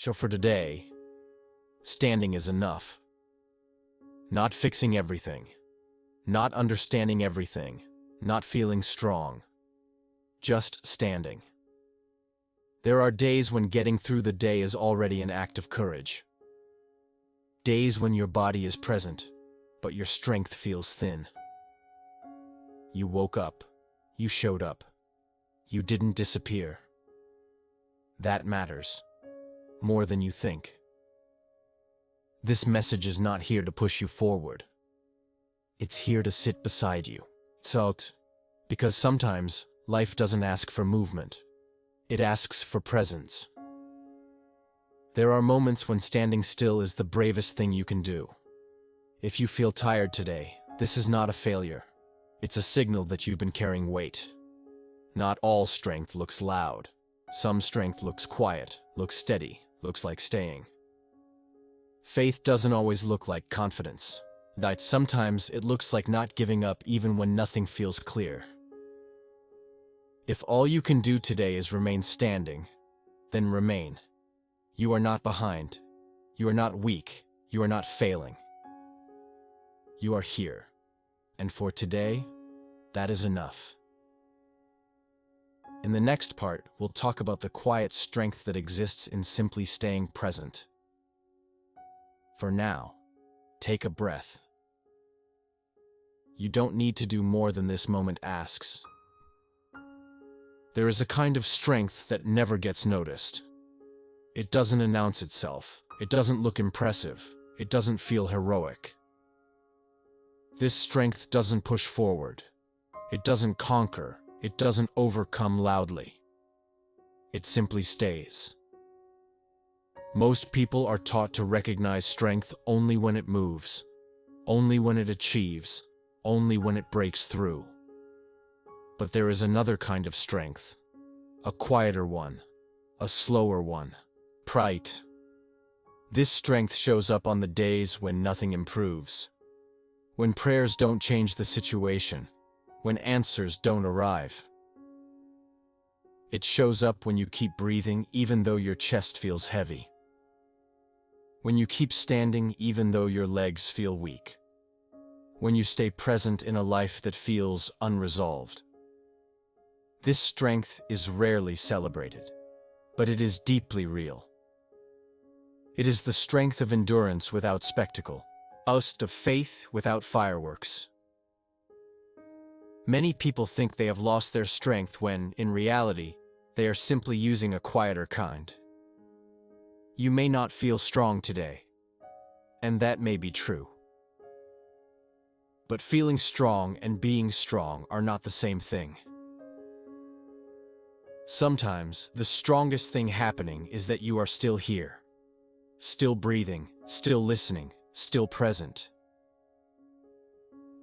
So for today, standing is enough. Not fixing everything, not understanding everything, not feeling strong. Just standing. There are days when getting through the day is already an act of courage. Days when your body is present, but your strength feels thin. You woke up. You showed up. You didn't disappear. That matters. More than you think. This message is not here to push you forward. It's here to sit beside you. Because sometimes life doesn't ask for movement. It asks for presence. There are moments when standing still is the bravest thing you can do. If you feel tired today, this is not a failure. It's a signal that you've been carrying weight. Not all strength looks loud. Some strength looks quiet, looks steady, looks like staying. Faith doesn't always look like confidence. Sometimes it looks like not giving up even when nothing feels clear. If all you can do today is remain standing, then remain. You are not behind. You are not weak. You are not failing. You are here. And for today, that is enough. In the next part, we'll talk about the quiet strength that exists in simply staying present. For now, take a breath. You don't need to do more than this moment asks. There is a kind of strength that never gets noticed. It doesn't announce itself. It doesn't look impressive. It doesn't feel heroic. This strength doesn't push forward. It doesn't conquer. It doesn't overcome loudly. It simply stays. Most people are taught to recognize strength only when it moves, only when it achieves, only when it breaks through. But there is another kind of strength, a quieter one, a slower one, pride. This strength shows up on the days when nothing improves, when prayers don't change the situation, when answers don't arrive. It shows up when you keep breathing even though your chest feels heavy, when you keep standing even though your legs feel weak, when you stay present in a life that feels unresolved. This strength is rarely celebrated, but it is deeply real. It is the strength of endurance without spectacle, of faith without fireworks. Many people think they have lost their strength when, in reality, they are simply using a quieter kind. You may not feel strong today, and that may be true. But feeling strong and being strong are not the same thing. Sometimes, the strongest thing happening is that you are still here. Still breathing, still listening, still present.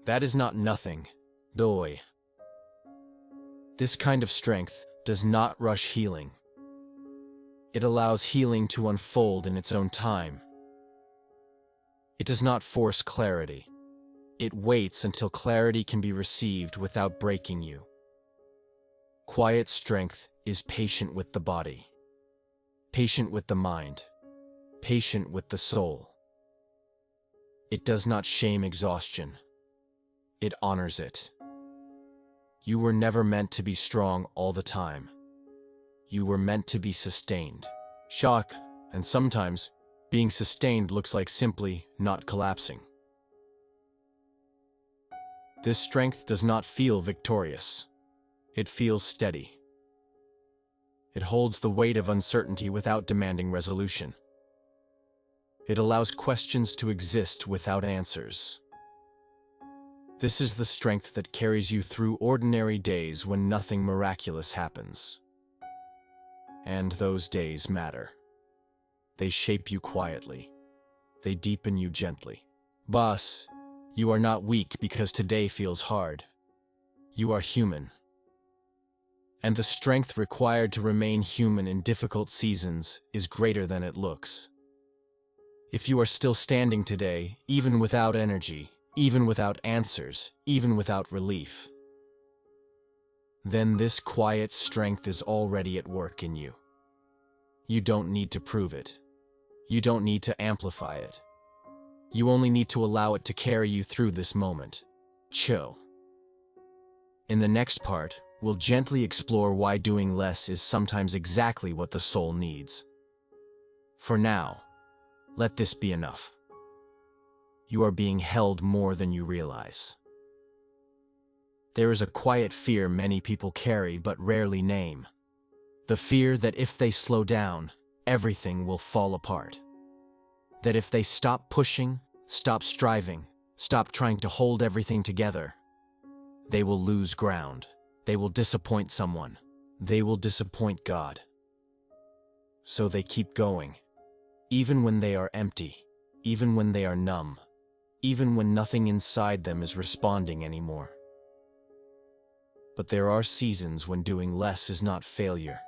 That is not nothing, doy. This kind of strength does not rush healing. It allows healing to unfold in its own time. It does not force clarity. It waits until clarity can be received without breaking you. Quiet strength is patient with the body, patient with the mind, patient with the soul. It does not shame exhaustion. It honors it. You were never meant to be strong all the time. You were meant to be sustained. Shock, and sometimes, being sustained looks like simply not collapsing. This strength does not feel victorious. It feels steady. It holds the weight of uncertainty without demanding resolution. It allows questions to exist without answers. This is the strength that carries you through ordinary days when nothing miraculous happens. And those days matter. They shape you quietly. They deepen you gently. Boss, you are not weak because today feels hard. You are human. And the strength required to remain human in difficult seasons is greater than it looks. If you are still standing today, even without energy, even without answers, even without relief, then this quiet strength is already at work in you. You don't need to prove it. You don't need to amplify it. You only need to allow it to carry you through this moment. Chill. In the next part, we'll gently explore why doing less is sometimes exactly what the soul needs. For now, let this be enough. You are being held more than you realize. There is a quiet fear many people carry but rarely name. The fear that if they slow down, everything will fall apart. That if they stop pushing, stop striving, stop trying to hold everything together, they will lose ground. They will disappoint someone. They will disappoint God. So they keep going, even when they are empty, even when they are numb, even when nothing inside them is responding anymore. But there are seasons when doing less is not failure.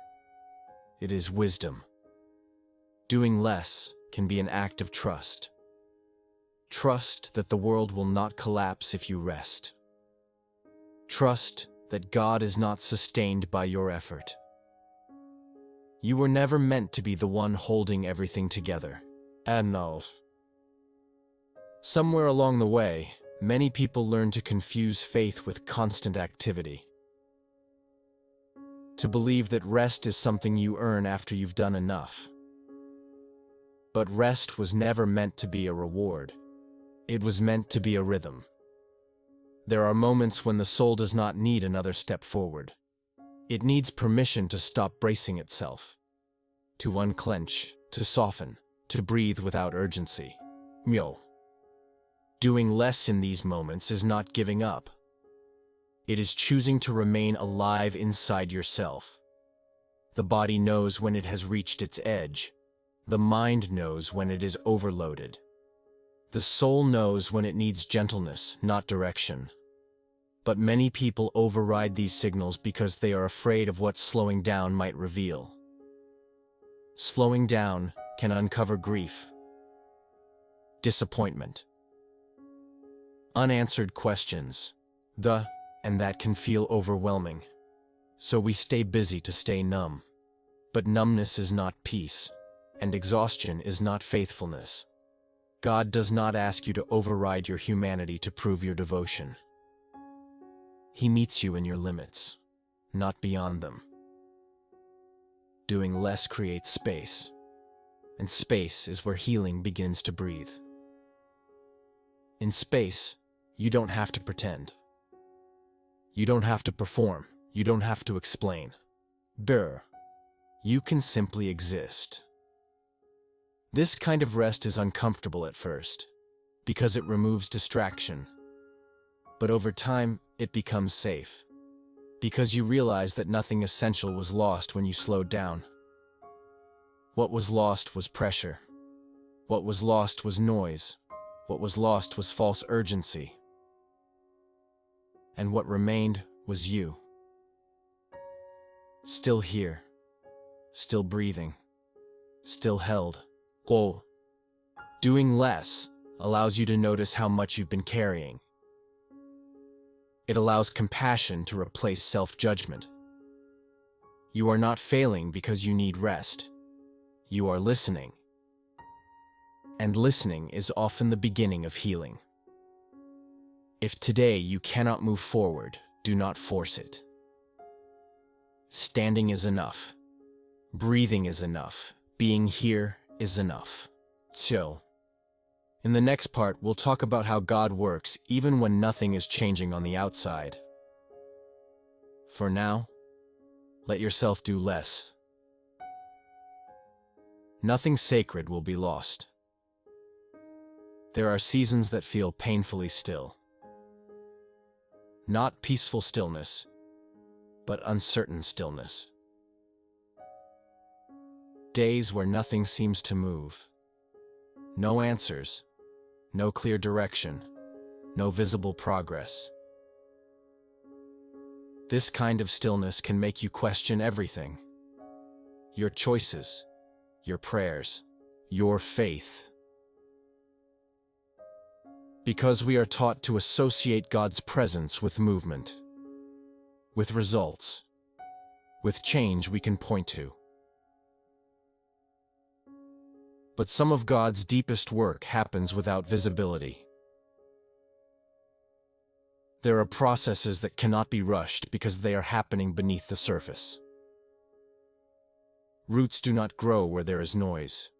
It is wisdom. Doing less can be an act of trust. Trust that the world will not collapse if you rest. Trust that God is not sustained by your effort. You were never meant to be the one holding everything together. And no. Somewhere along the way, many people learn to confuse faith with constant activity. To believe that rest is something you earn after you've done enough. But rest was never meant to be a reward. It was meant to be a rhythm. There are moments when the soul does not need another step forward. It needs permission to stop bracing itself, to unclench, to soften, to breathe without urgency. Myo. Doing less in these moments is not giving up. It is choosing to remain alive inside yourself. The body knows when it has reached its edge. The mind knows when it is overloaded. The soul knows when it needs gentleness, not direction. But many people override these signals because they are afraid of what slowing down might reveal. Slowing down can uncover grief, disappointment, unanswered questions, and that can feel overwhelming. So we stay busy to stay numb. But numbness is not peace, and exhaustion is not faithfulness. God does not ask you to override your humanity to prove your devotion. He meets you in your limits, not beyond them. Doing less creates space, and space is where healing begins to breathe. In space, you don't have to pretend. You don't have to perform. You don't have to explain. You can simply exist. This kind of rest is uncomfortable at first, because it removes distraction. But over time, it becomes safe, because you realize that nothing essential was lost when you slowed down. What was lost was pressure. What was lost was noise. What was lost was false urgency. And what remained was you. Still here, still breathing, still held. Whoa. Doing less allows you to notice how much you've been carrying. It allows compassion to replace self-judgment. You are not failing because you need rest. You are listening. And listening is often the beginning of healing. If today you cannot move forward, do not force it. Standing is enough. Breathing is enough. Being here is enough. Chill. In the next part, we'll talk about how God works even when nothing is changing on the outside. For now, let yourself do less. Nothing sacred will be lost. There are seasons that feel painfully still. Not peaceful stillness, but uncertain stillness. Days where nothing seems to move. No answers, no clear direction, no visible progress. This kind of stillness can make you question everything. Your choices, your prayers, your faith. Because we are taught to associate God's presence with movement, with results, with change we can point to. But some of God's deepest work happens without visibility. There are processes that cannot be rushed because they are happening beneath the surface. Roots do not grow where there is noise.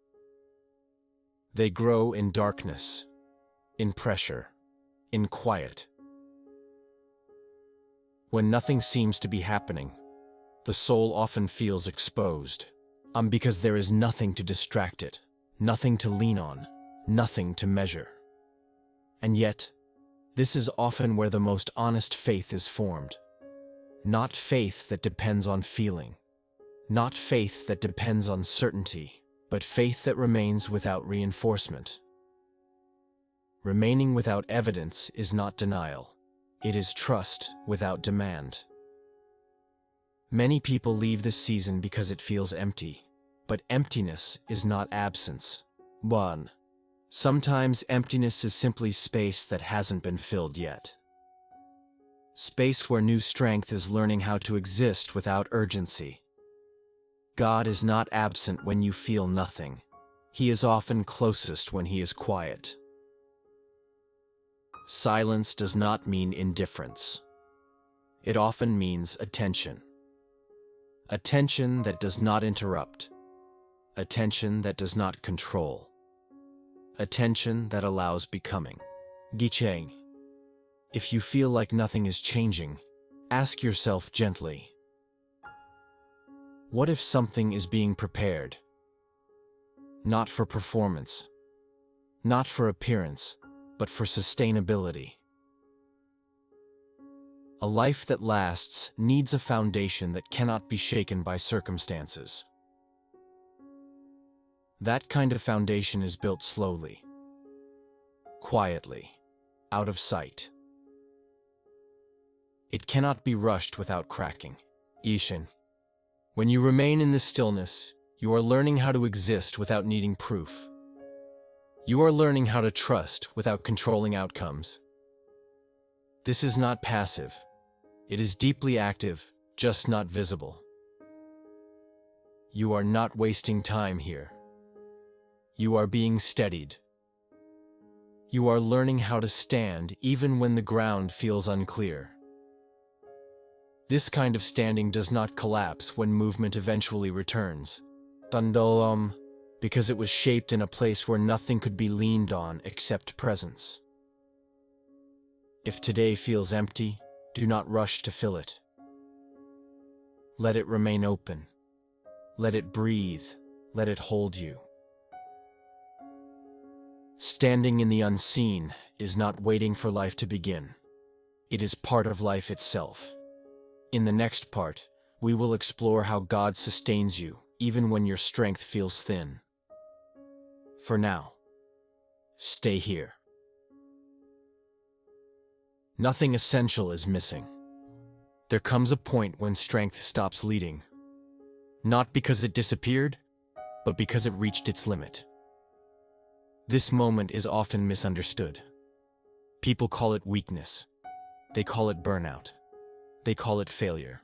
They grow in darkness, in pressure, in quiet. When nothing seems to be happening, the soul often feels exposed, because there is nothing to distract it, nothing to lean on, nothing to measure. And yet, this is often where the most honest faith is formed. Not faith that depends on feeling, not faith that depends on certainty, but faith that remains without reinforcement. Remaining without evidence is not denial. It is trust without demand. Many people leave this season because it feels empty, but emptiness is not absence. Sometimes emptiness is simply space that hasn't been filled yet. Space where new strength is learning how to exist without urgency. God is not absent when you feel nothing. He is often closest when he is quiet. Silence does not mean indifference. It often means attention. Attention that does not interrupt. Attention that does not control. Attention that allows becoming. Gicheng. If you feel like nothing is changing, ask yourself gently, what if something is being prepared? Not for performance, not for appearance, but for sustainability. A life that lasts needs a foundation that cannot be shaken by circumstances. That kind of foundation is built slowly, quietly, out of sight. It cannot be rushed without cracking. Ishin. When you remain in this stillness, you are learning how to exist without needing proof. You are learning how to trust without controlling outcomes. This is not passive. It is deeply active, just not visible. You are not wasting time here. You are being steadied. You are learning how to stand even when the ground feels unclear. This kind of standing does not collapse when movement eventually returns. Tandolam, because it was shaped in a place where nothing could be leaned on except presence. If today feels empty, do not rush to fill it. Let it remain open. Let it breathe. Let it hold you. Standing in the unseen is not waiting for life to begin. It is part of life itself. In the next part, we will explore how God sustains you, even when your strength feels thin. For now, stay here. Nothing essential is missing. There comes a point when strength stops leading. Not because it disappeared, but because it reached its limit. This moment is often misunderstood. People call it weakness. They call it burnout. They call it failure.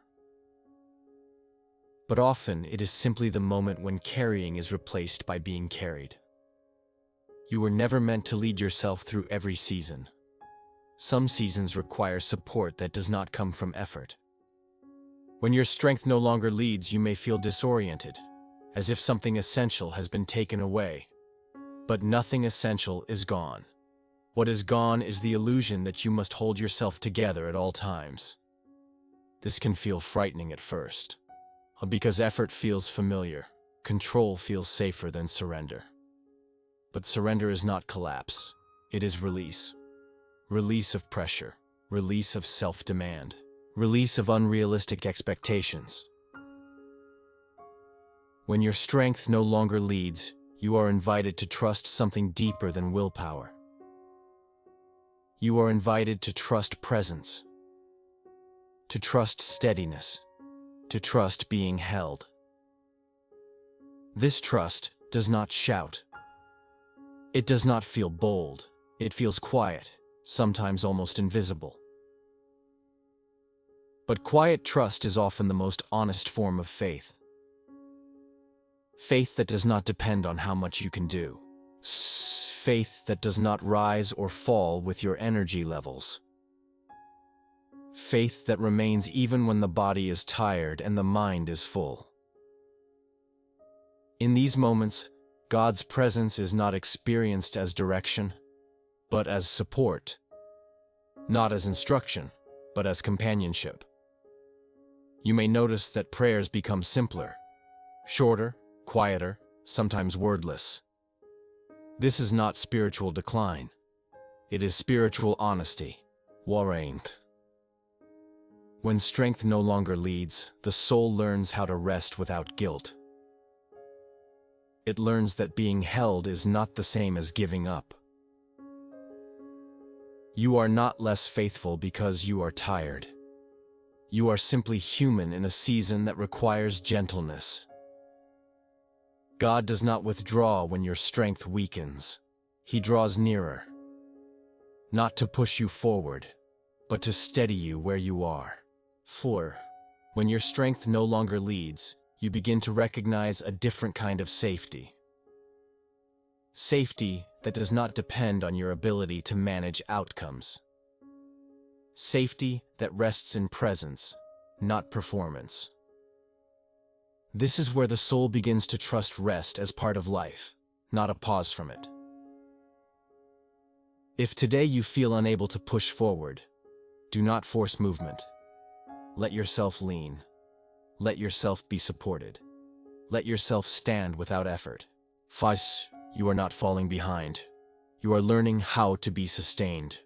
But often it is simply the moment when carrying is replaced by being carried. You were never meant to lead yourself through every season. Some seasons require support that does not come from effort. When your strength no longer leads, you may feel disoriented, as if something essential has been taken away. But nothing essential is gone. What is gone is the illusion that you must hold yourself together at all times. This can feel frightening at first, because effort feels familiar, control feels safer than surrender. But surrender is not collapse, it is release. Release of pressure, release of self-demand, release of unrealistic expectations. When your strength no longer leads, you are invited to trust something deeper than willpower. You are invited to trust presence, to trust steadiness, to trust being held. This trust does not shout. It does not feel bold. It feels quiet, sometimes almost invisible. But quiet trust is often the most honest form of faith. Faith that does not depend on how much you can do. Faith that does not rise or fall with your energy levels. Faith that remains even when the body is tired and the mind is full. In these moments, God's presence is not experienced as direction, but as support. Not as instruction, but as companionship. You may notice that prayers become simpler, shorter, quieter, sometimes wordless. This is not spiritual decline. It is spiritual honesty. Warrant. When strength no longer leads, the soul learns how to rest without guilt. It learns that being held is not the same as giving up. You are not less faithful because you are tired. You are simply human in a season that requires gentleness. God does not withdraw when your strength weakens. He draws nearer. Not to push you forward, but to steady you where you are. 4. When your strength no longer leads, you begin to recognize a different kind of safety. Safety that does not depend on your ability to manage outcomes. Safety that rests in presence, not performance. This is where the soul begins to trust rest as part of life, not a pause from it. If today you feel unable to push forward, do not force movement. Let yourself lean. Let yourself be supported. Let yourself stand without effort. 5. You are not falling behind. You are learning how to be sustained.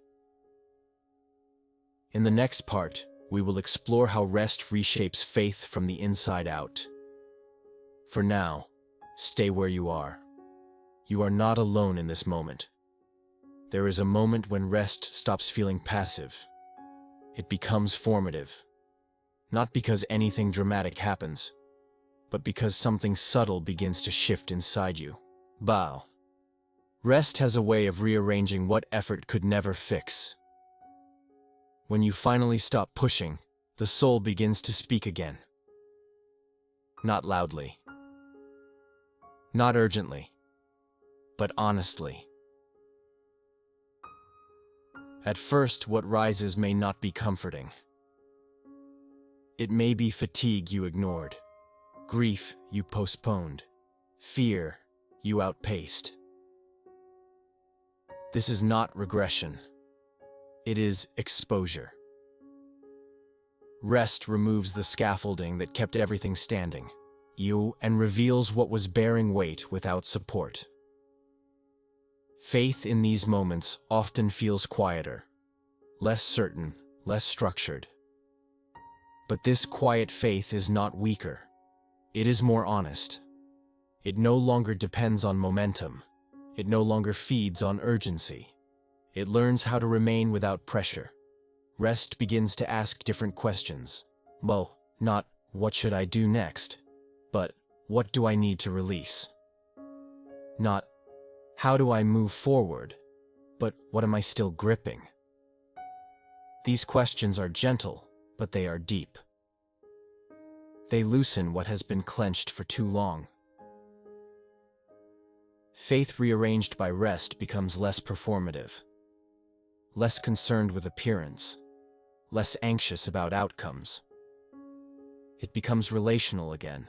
In the next part, we will explore how rest reshapes faith from the inside out. For now, stay where you are. You are not alone in this moment. There is a moment when rest stops feeling passive. It becomes formative. Not because anything dramatic happens, but because something subtle begins to shift inside you. Bow. Rest has a way of rearranging what effort could never fix. When you finally stop pushing, the soul begins to speak again. Not loudly. Not urgently. But honestly. At first, what rises may not be comforting. It may be fatigue you ignored, grief you postponed, fear you outpaced. This is not regression. It is exposure. Rest removes the scaffolding that kept everything standing, and reveals what was bearing weight without support. Faith in these moments often feels quieter, less certain, less structured. But this quiet faith is not weaker. It is more honest. It no longer depends on momentum. It no longer feeds on urgency. It learns how to remain without pressure. Rest begins to ask different questions. Not, what should I do next? But, what do I need to release? Not, how do I move forward? But, what am I still gripping? These questions are gentle, but they are deep. They loosen what has been clenched for too long. Faith rearranged by rest becomes less performative, less concerned with appearance, less anxious about outcomes. It becomes relational again,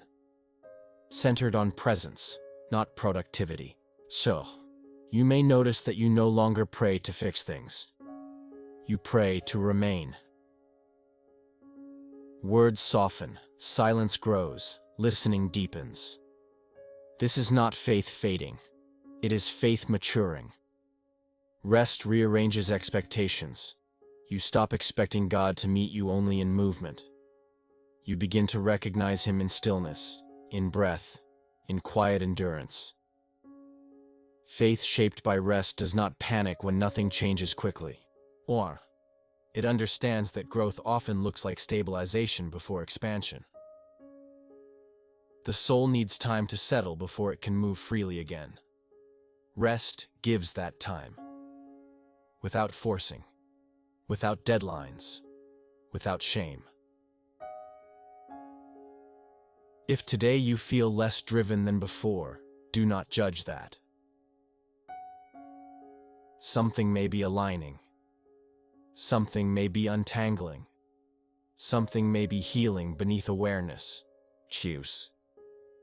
centered on presence, not productivity. So, you may notice that you no longer pray to fix things. You pray to remain. Words soften, silence grows, listening deepens. This is not faith fading. It is faith maturing. Rest rearranges expectations. You stop expecting God to meet you only in movement. You begin to recognize Him in stillness, in breath, in quiet endurance. Faith shaped by rest does not panic when nothing changes quickly. Or, it understands that growth often looks like stabilization before expansion. The soul needs time to settle before it can move freely again. Rest gives that time. Without forcing, without deadlines, without shame. If today you feel less driven than before, do not judge that. Something may be aligning. Something may be untangling. Something may be healing beneath awareness. Choose.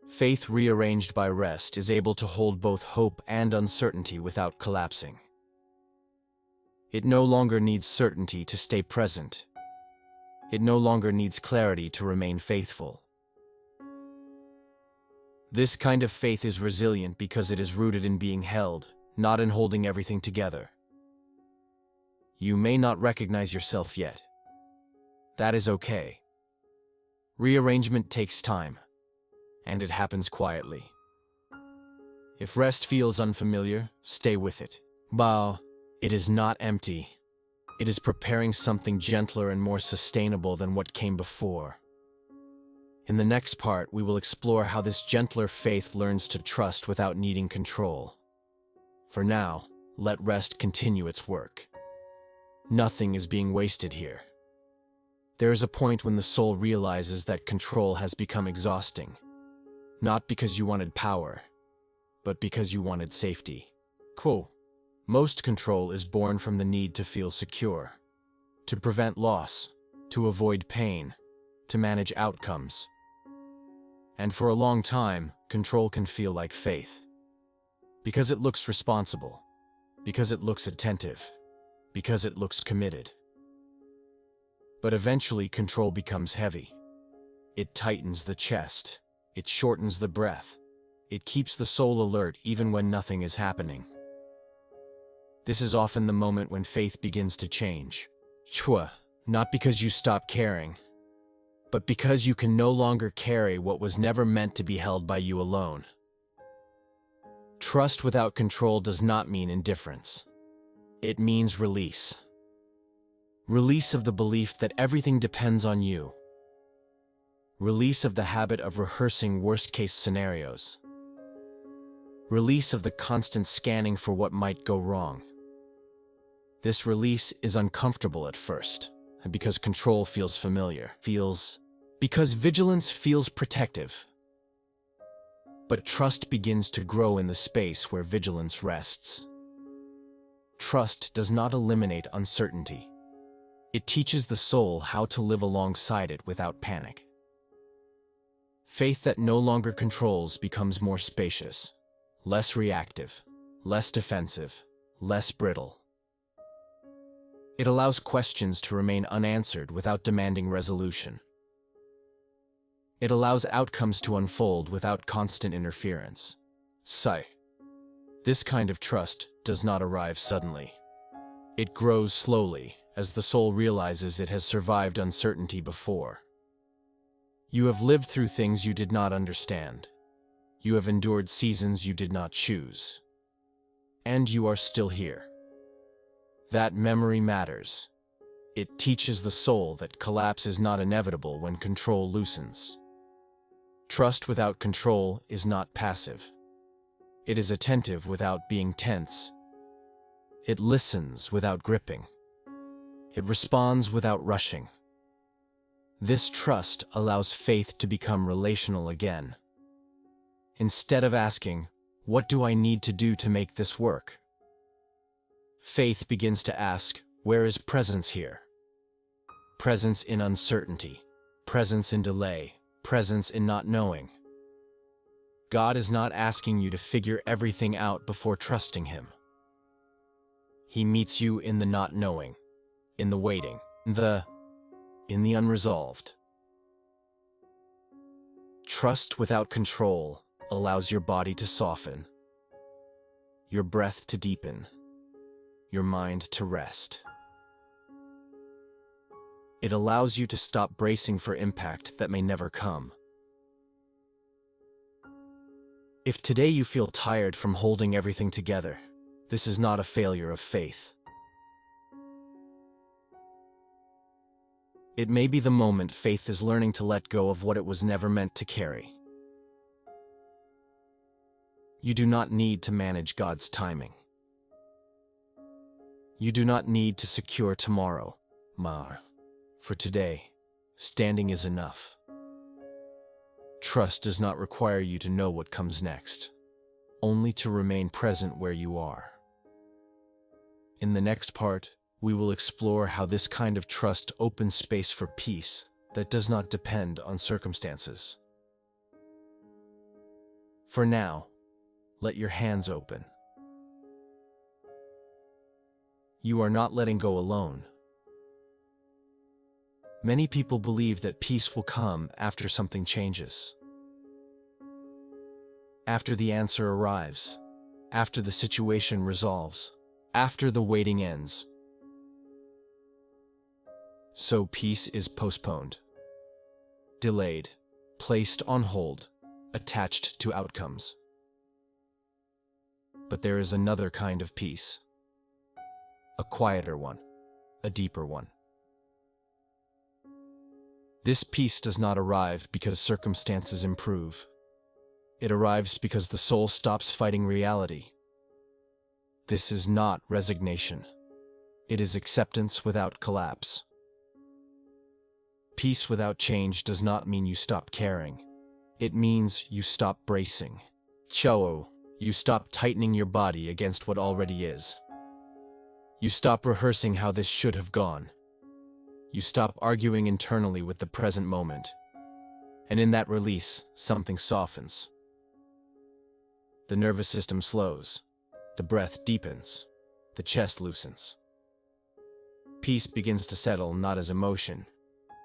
Faith rearranged by rest is able to hold both hope and uncertainty without collapsing. It no longer needs certainty to stay present. It no longer needs clarity to remain faithful. This kind of faith is resilient because it is rooted in being held, not in holding everything together. You may not recognize yourself yet. That is okay. Rearrangement takes time, and it happens quietly. If rest feels unfamiliar, stay with it. Bow. It is not empty. It is preparing something gentler and more sustainable than what came before. In the next part, we will explore how this gentler faith learns to trust without needing control. For now, let rest continue its work. Nothing is being wasted here. There is a point when the soul realizes that control has become exhausting, not because you wanted power, but because you wanted safety. Quote, most control is born from the need to feel secure, to prevent loss, to avoid pain, to manage outcomes. And for a long time, control can feel like faith. Because it looks responsible, because it looks attentive, because it looks committed. But eventually control becomes heavy. It tightens the chest, it shortens the breath, it keeps the soul alert even when nothing is happening. This is often the moment when faith begins to change. Chua, not because you stop caring, but because you can no longer carry what was never meant to be held by you alone. Trust without control does not mean indifference. It means release. Release of the belief that everything depends on you. Release of the habit of rehearsing worst-case scenarios. Release of the constant scanning for what might go wrong. This release is uncomfortable at first, because control feels familiar, because vigilance feels protective. But trust begins to grow in the space where vigilance rests. Trust does not eliminate uncertainty. It teaches the soul how to live alongside it without panic. Faith that no longer controls becomes more spacious, less reactive, less defensive, less brittle. It allows questions to remain unanswered without demanding resolution. It allows outcomes to unfold without constant interference. This kind of trust does not arrive suddenly. It grows slowly as the soul realizes it has survived uncertainty before. You have lived through things you did not understand. You have endured seasons you did not choose. And you are still here. That memory matters. It teaches the soul that collapse is not inevitable when control loosens. Trust without control is not passive. It is attentive without being tense. It listens without gripping. It responds without rushing. This trust allows faith to become relational again. Instead of asking, "What do I need to do to make this work?" Faith begins to ask, where is presence here? Presence in uncertainty, presence in delay, presence in not knowing. God is not asking you to figure everything out before trusting Him. He meets you in the not knowing, in the waiting, in the unresolved. Trust without control allows your body to soften, your breath to deepen, your mind to rest. It allows you to stop bracing for impact that may never come. If today you feel tired from holding everything together, this is not a failure of faith. It may be the moment faith is learning to let go of what it was never meant to carry. You do not need to manage God's timing. You do not need to secure tomorrow, For today, standing is enough. Trust does not require you to know what comes next, only to remain present where you are. In the next part, we will explore how this kind of trust opens space for peace that does not depend on circumstances. For now, let your hands open. You are not letting go alone. Many people believe that peace will come after something changes. After the answer arrives, after the situation resolves, after the waiting ends. So peace is postponed, delayed, placed on hold, attached to outcomes. But there is another kind of peace. A quieter one, a deeper one. This peace does not arrive because circumstances improve. It arrives because the soul stops fighting reality. This is not resignation. It is acceptance without collapse. Peace without change does not mean you stop caring. It means you stop bracing. You stop tightening your body against what already is. You stop rehearsing how this should have gone. You stop arguing internally with the present moment. And in that release, something softens. The nervous system slows. The breath deepens. The chest loosens. Peace begins to settle not as emotion,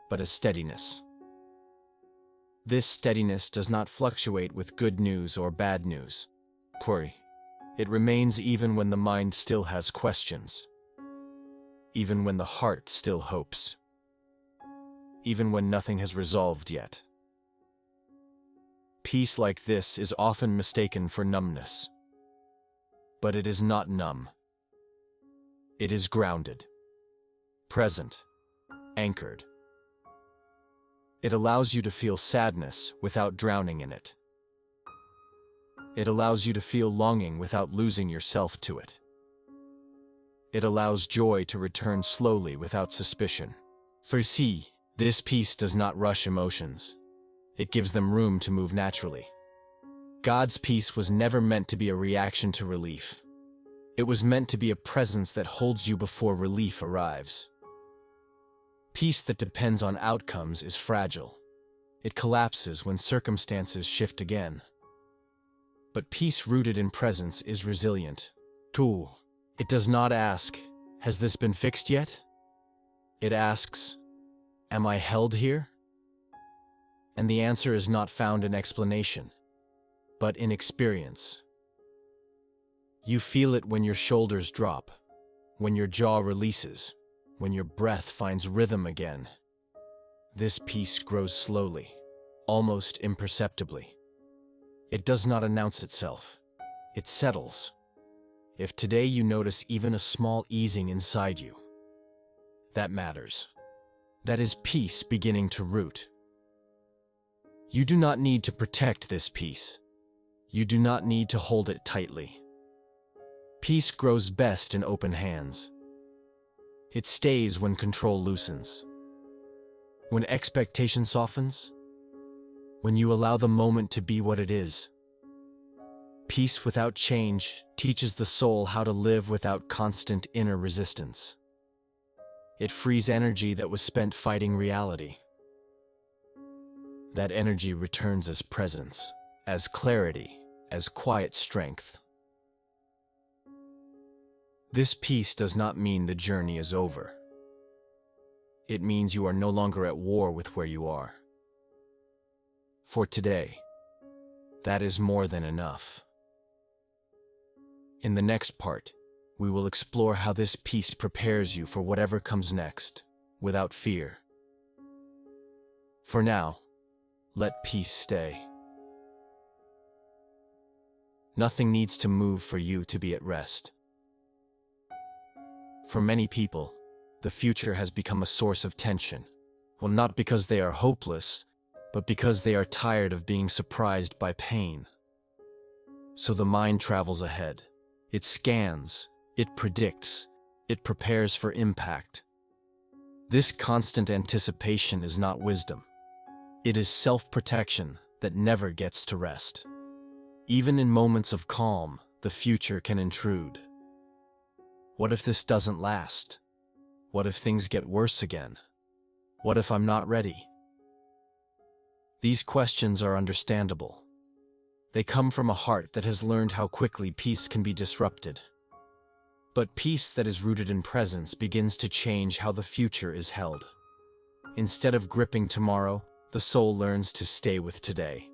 but as steadiness. This steadiness does not fluctuate with good news or bad news. It remains even when the mind still has questions. Even when the heart still hopes. Even when nothing has resolved yet. Peace like this is often mistaken for numbness. But it is not numb. It is grounded, present, anchored. It allows you to feel sadness without drowning in it. It allows you to feel longing without losing yourself to it. It allows joy to return slowly without suspicion. For see, this peace does not rush emotions. It gives them room to move naturally. God's peace was never meant to be a reaction to relief. It was meant to be a presence that holds you before relief arrives. Peace that depends on outcomes is fragile. It collapses when circumstances shift again. But peace rooted in presence is resilient. It does not ask, has this been fixed yet? It asks, am I held here? And the answer is not found in explanation, but in experience. You feel it when your shoulders drop, when your jaw releases, when your breath finds rhythm again. This peace grows slowly, almost imperceptibly. It does not announce itself. It settles. If today you notice even a small easing inside you, that matters. That is peace beginning to root. You do not need to protect this peace. You do not need to hold it tightly. Peace grows best in open hands. It stays when control loosens. When expectation softens. When you allow the moment to be what it is. Peace without change teaches the soul how to live without constant inner resistance. It frees energy that was spent fighting reality. That energy returns as presence, as clarity, as quiet strength. This peace does not mean the journey is over. It means you are no longer at war with where you are. For today, that is more than enough. In the next part, we will explore how this peace prepares you for whatever comes next, without fear. For now, let peace stay. Nothing needs to move for you to be at rest. For many people, the future has become a source of tension. Well, not because they are hopeless, but because they are tired of being surprised by pain. So the mind travels ahead. It scans, it predicts, it prepares for impact. This constant anticipation is not wisdom. It is self-protection that never gets to rest. Even in moments of calm, the future can intrude. What if this doesn't last? What if things get worse again? What if I'm not ready? These questions are understandable. They come from a heart that has learned how quickly peace can be disrupted. But peace that is rooted in presence begins to change how the future is held. Instead of gripping tomorrow, the soul learns to stay with today.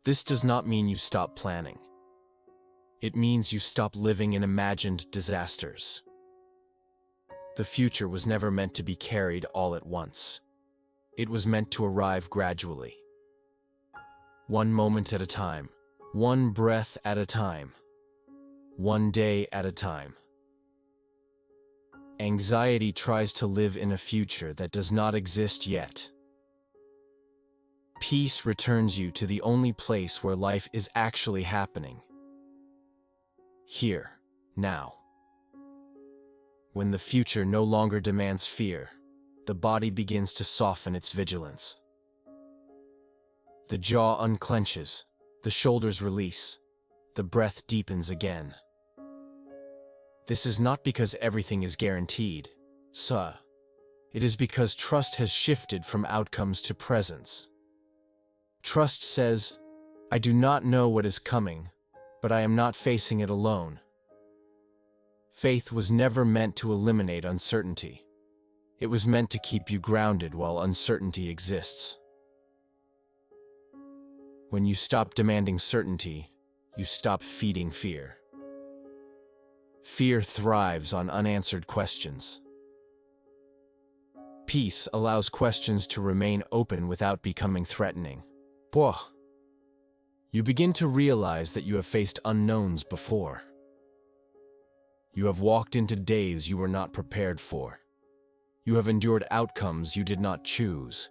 This does not mean you stop planning. It means you stop living in imagined disasters. The future was never meant to be carried all at once. It was meant to arrive gradually. One moment at a time, one breath at a time, one day at a time. Anxiety tries to live in a future that does not exist yet. Peace returns you to the only place where life is actually happening. Here, now. When the future no longer demands fear, the body begins to soften its vigilance. The jaw unclenches, the shoulders release, the breath deepens again. This is not because everything is guaranteed, sir. It is because trust has shifted from outcomes to presence. Trust says, I do not know what is coming, but I am not facing it alone. Faith was never meant to eliminate uncertainty. It was meant to keep you grounded while uncertainty exists. When you stop demanding certainty, you stop feeding fear. Fear thrives on unanswered questions. Peace allows questions to remain open without becoming threatening. You begin to realize that you have faced unknowns before. You have walked into days you were not prepared for. You have endured outcomes you did not choose.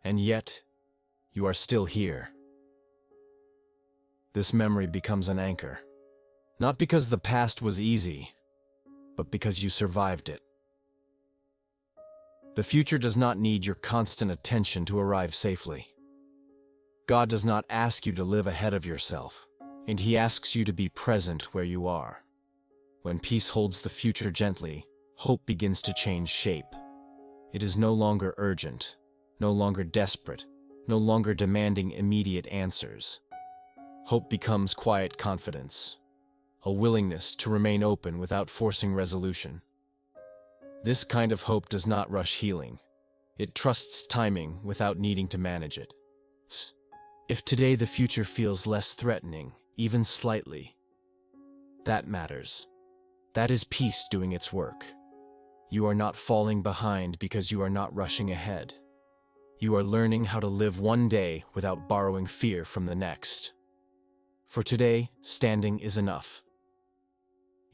And yet, you are still here. This memory becomes an anchor. Not because the past was easy, but because you survived it. The future does not need your constant attention to arrive safely. God does not ask you to live ahead of yourself, and He asks you to be present where you are. When peace holds the future gently, hope begins to change shape. It is no longer urgent, no longer desperate, no longer demanding immediate answers. Hope becomes quiet confidence, a willingness to remain open without forcing resolution. This kind of hope does not rush healing. It trusts timing without needing to manage it. If today the future feels less threatening, even slightly, that matters. That is peace doing its work. You are not falling behind because you are not rushing ahead. You are learning how to live one day without borrowing fear from the next. For today, standing is enough.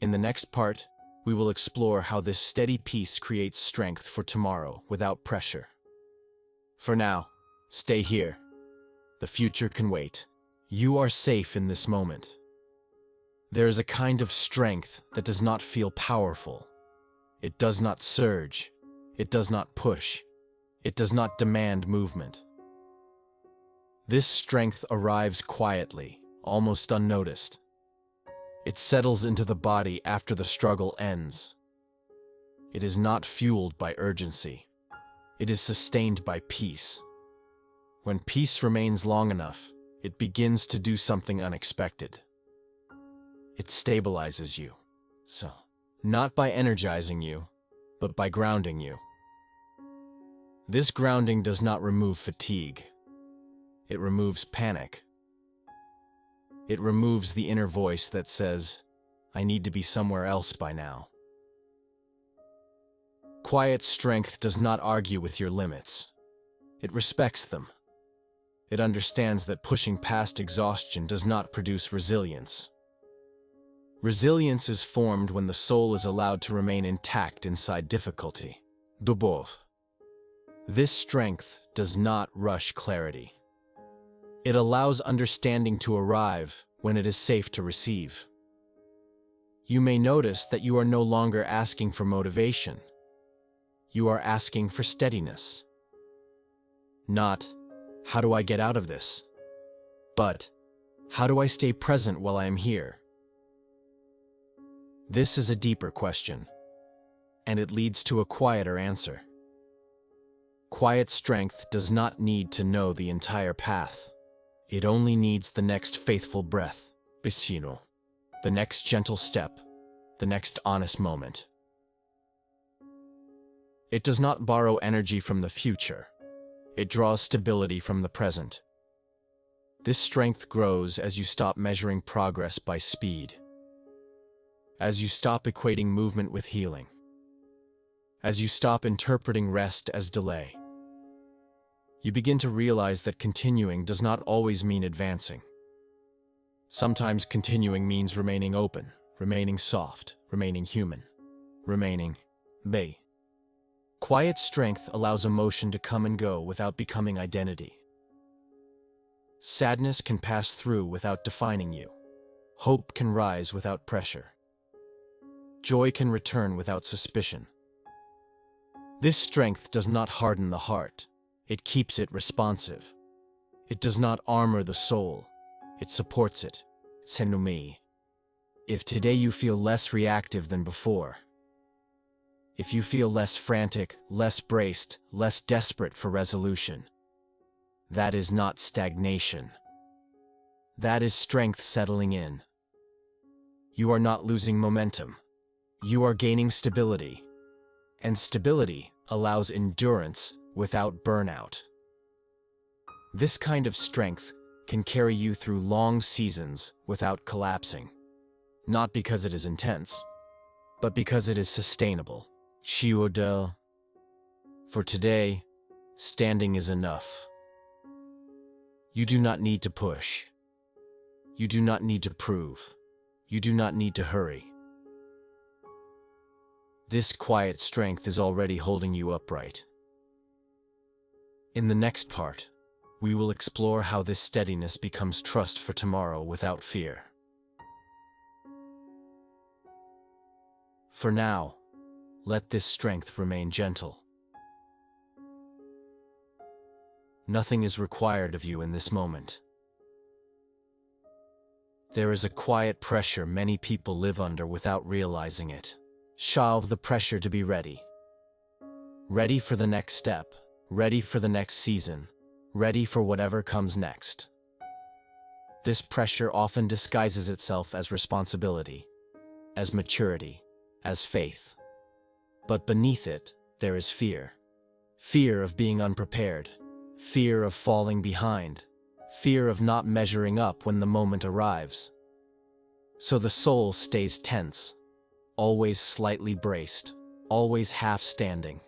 In the next part, we will explore how this steady peace creates strength for tomorrow without pressure. For now, stay here. The future can wait. You are safe in this moment. There is a kind of strength that does not feel powerful. It does not surge. It does not push. It does not demand movement. This strength arrives quietly, almost unnoticed. It settles into the body after the struggle ends. It is not fueled by urgency. It is sustained by peace. When peace remains long enough, it begins to do something unexpected. It stabilizes you. Not by energizing you, but by grounding you. This grounding does not remove fatigue. It removes panic. It removes the inner voice that says, I need to be somewhere else by now. Quiet strength does not argue with your limits. It respects them. It understands that pushing past exhaustion does not produce resilience. Resilience is formed when the soul is allowed to remain intact inside difficulty. This strength does not rush clarity. It allows understanding to arrive when it is safe to receive. You may notice that you are no longer asking for motivation. You are asking for steadiness. Not, How do I get out of this? But how do I stay present while I am here? This is a deeper question, and it leads to a quieter answer. Quiet strength does not need to know the entire path. It only needs the next faithful breath, Bisino, the next gentle step, the next honest moment. It does not borrow energy from the future. It draws stability from the present. This strength grows as you stop measuring progress by speed, as you stop equating movement with healing, as you stop interpreting rest as delay. You begin to realize that continuing does not always mean advancing. Sometimes continuing means remaining open, remaining soft, remaining human, remaining Bei. Quiet strength allows emotion to come and go without becoming identity. Sadness can pass through without defining you. Hope can rise without pressure. Joy can return without suspicion. This strength does not harden the heart. It keeps it responsive. It does not armor the soul. It supports it. Senumi. If today you feel less reactive than before, if you feel less frantic, less braced, less desperate for resolution, that is not stagnation. That is strength settling in. You are not losing momentum. You are gaining stability. And stability allows endurance without burnout. This kind of strength can carry you through long seasons without collapsing. Not because it is intense, but because it is sustainable. Chiodel. For today, standing is enough. You do not need to push. You do not need to prove. You do not need to hurry. This quiet strength is already holding you upright. In the next part, we will explore how this steadiness becomes trust for tomorrow without fear. For now, let this strength remain gentle. Nothing is required of you in this moment. There is a quiet pressure many people live under without realizing it. Shalve the pressure to be ready. Ready for the next step, ready for the next season, ready for whatever comes next. This pressure often disguises itself as responsibility, as maturity, as faith. But beneath it, there is fear. Fear of being unprepared, fear of falling behind, fear of not measuring up when the moment arrives. So the soul stays tense, always slightly braced, always half standing,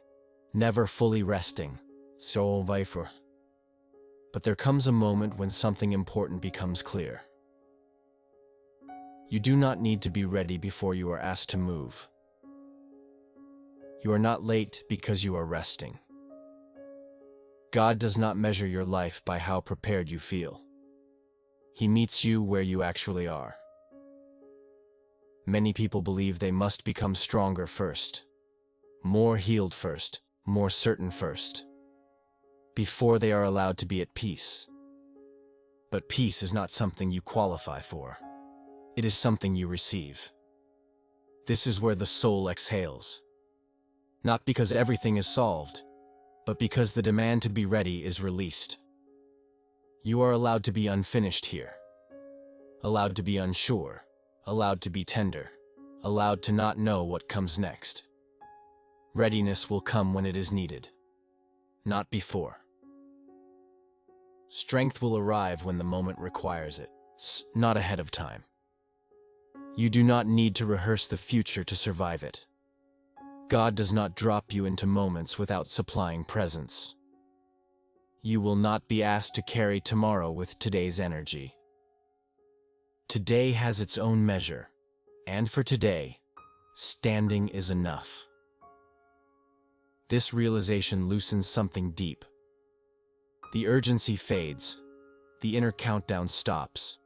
never fully resting. So Vifer. But there comes a moment when something important becomes clear. You do not need to be ready before you are asked to move. You are not late because you are resting. God does not measure your life by how prepared you feel. He meets you where you actually are. Many people believe they must become stronger first, more healed first, more certain first, before they are allowed to be at peace. But peace is not something you qualify for. It is something you receive. This is where the soul exhales. Not because everything is solved, but because the demand to be ready is released. You are allowed to be unfinished here. Allowed to be unsure. Allowed to be tender. Allowed to not know what comes next. Readiness will come when it is needed, not before. Strength will arrive when the moment requires it, not ahead of time. You do not need to rehearse the future to survive it. God does not drop you into moments without supplying presence. You will not be asked to carry tomorrow with today's energy. Today has its own measure, and for today, standing is enough. This realization loosens something deep. The urgency fades. The inner countdown stops.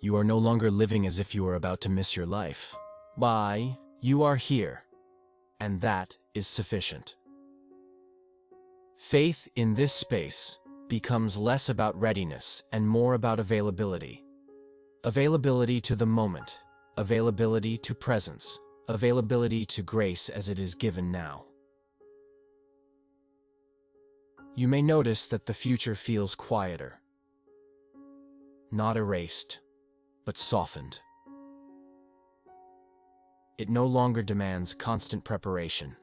You are no longer living as if you are about to miss your life. Bye, you are here. And that is sufficient. Faith in this space, becomes less about readiness and more about availability. Availability to the moment, availability to presence, availability to grace as it is given now. You may notice that the future feels quieter. Not erased, but softened. It no longer demands constant preparation.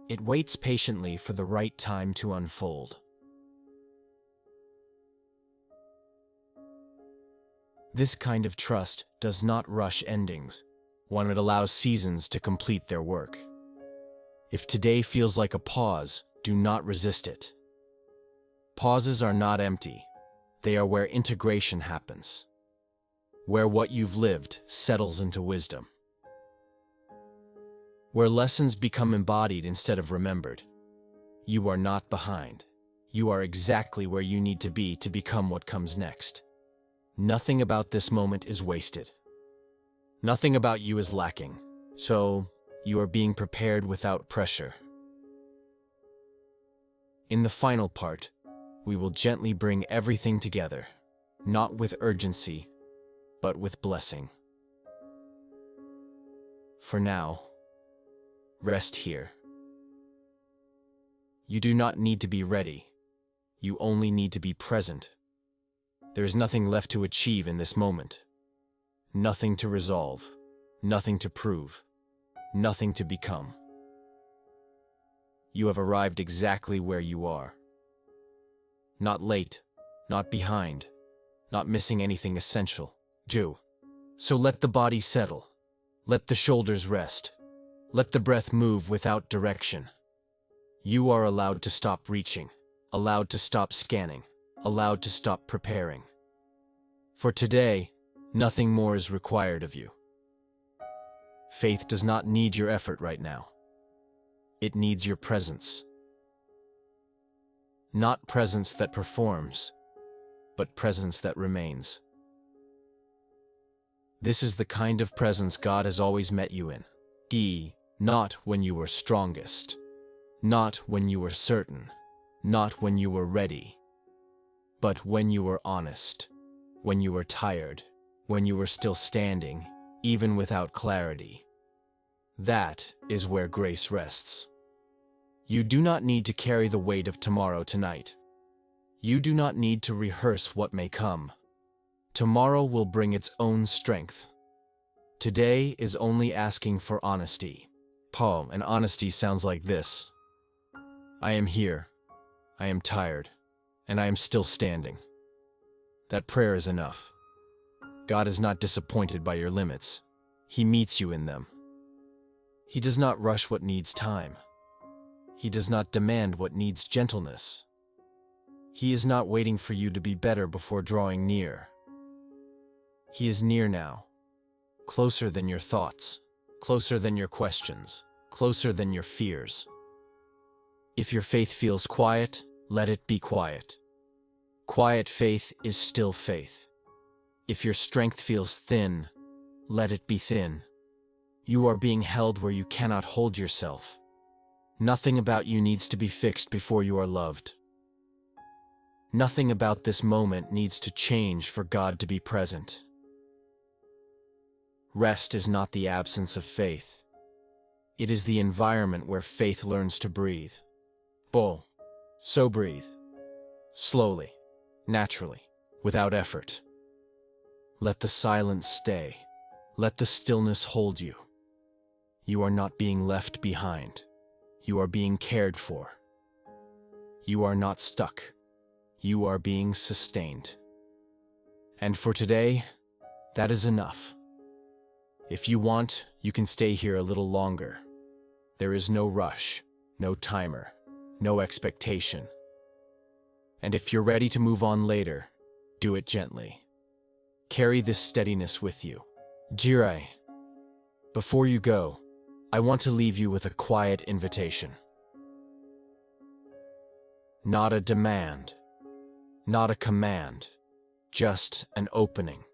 It waits patiently for the right time to unfold. This kind of trust does not rush endings. One that allows seasons to complete their work. If today feels like a pause, do not resist it. Pauses are not empty. They are where integration happens. Where what you've lived settles into wisdom. Where lessons become embodied instead of remembered. You are not behind. You are exactly where you need to be to become what comes next. Nothing about this moment is wasted. Nothing about you is lacking, so you are being prepared without pressure. In the final part, we will gently bring everything together, not with urgency, but with blessing. For now, rest here. You do not need to be ready. You only need to be present. There is nothing left to achieve in this moment. Nothing to resolve, nothing to prove, nothing to become. You have arrived exactly where you are. Not late, not behind, not missing anything essential. So let the body settle. Let the shoulders rest. Let the breath move without direction. You are allowed to stop reaching, allowed to stop scanning, allowed to stop preparing. For today, nothing more is required of you. Faith does not need your effort right now. It needs your presence. Not presence that performs, but presence that remains. This is the kind of presence God has always met you in. Not when you were strongest, not when you were certain, not when you were ready, but when you were honest, when you were tired, when you were still standing, even without clarity. That is where grace rests. You do not need to carry the weight of tomorrow tonight. You do not need to rehearse what may come. Tomorrow will bring its own strength. Today is only asking for honesty. And honesty sounds like this. I am here. I am tired. And I am still standing. That prayer is enough. God is not disappointed by your limits. He meets you in them. He does not rush what needs time. He does not demand what needs gentleness. He is not waiting for you to be better before drawing near. He is near now, closer than your thoughts, closer than your questions, closer than your fears. If your faith feels quiet, let it be quiet. Quiet faith is still faith. If your strength feels thin, let it be thin. You are being held where you cannot hold yourself. Nothing about you needs to be fixed before you are loved. Nothing about this moment needs to change for God to be present. Rest is not the absence of faith. It is the environment where faith learns to breathe. So breathe. Slowly, naturally, without effort. Let the silence stay. Let the stillness hold you. You are not being left behind. You are being cared for. You are not stuck. You are being sustained. And for today, that is enough. If you want, you can stay here a little longer. There is no rush, no timer, no expectation. And if you're ready to move on later, do it gently. Carry this steadiness with you. Jirai, before you go, I want to leave you with a quiet invitation. Not a demand, not a command, just an opening.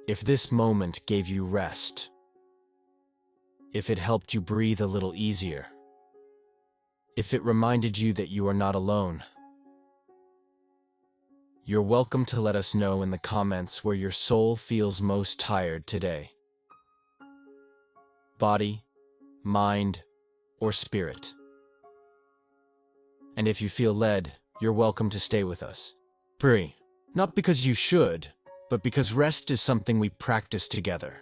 If this moment gave you rest, if it helped you breathe a little easier, if it reminded you that you are not alone. You're welcome to let us know in the comments where your soul feels most tired today. Body, mind, or spirit. And if you feel led, you're welcome to stay with us. Pray, not because you should, but because rest is something we practice together.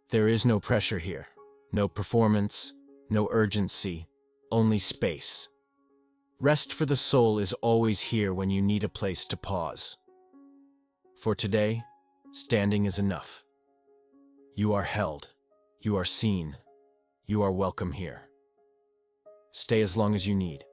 There is no pressure here, no performance, no urgency, only space. Rest for the soul is always here when you need a place to pause. For today, standing is enough. You are held, you are seen, you are welcome here. Stay as long as you need.